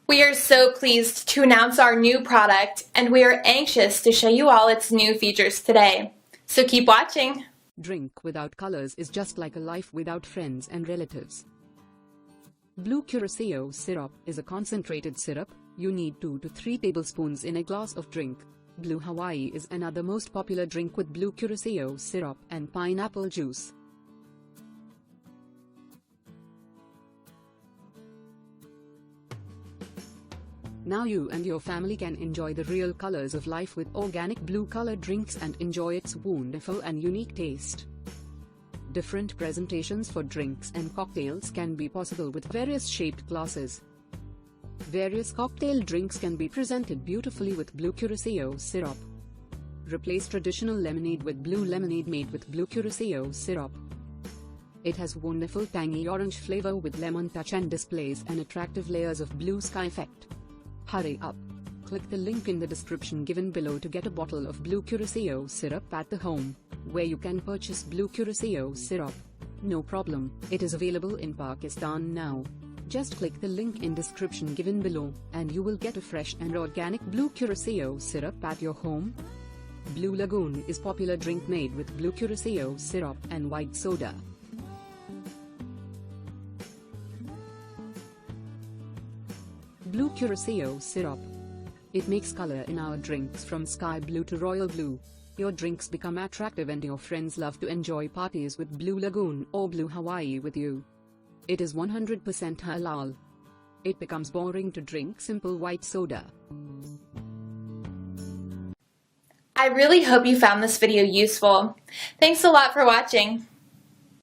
We are so pleased to announce our new product, and we are anxious to show you all its new features today. So keep watching. Drink without colors is just like a life without friends and relatives. Blue Curacao syrup is a concentrated syrup. You need 2 to 3 tablespoons in a glass of drink. Blue Hawaii is another most popular drink with blue Curacao syrup and pineapple juice. Now you and your family can enjoy the real colors of life with organic blue colored drinks and enjoy its wonderful and unique taste. Different presentations for drinks and cocktails can be possible with various shaped glasses. Various cocktail drinks can be presented beautifully with blue Curacao syrup. Replace traditional lemonade with blue lemonade made with blue Curacao syrup. It has wonderful tangy orange flavor with lemon touch and displays an attractive layers of blue sky effect. Hurry up! Click the link in the description given below to get a bottle of blue Curacao syrup at the home, where you can purchase blue Curacao syrup. No problem, it is available in Pakistan now. Just click the link in description given below, and you will get a fresh and organic blue Curacao syrup at your home. Blue Lagoon is popular drink made with blue Curacao syrup and white soda. Blue Curacao syrup. It makes color in our drinks from sky blue to royal blue. Your drinks become attractive and your friends love to enjoy parties with Blue Lagoon or Blue Hawaii with you. It is 100% halal. It becomes boring to drink simple white soda. I really hope you found this video useful. Thanks a lot for watching.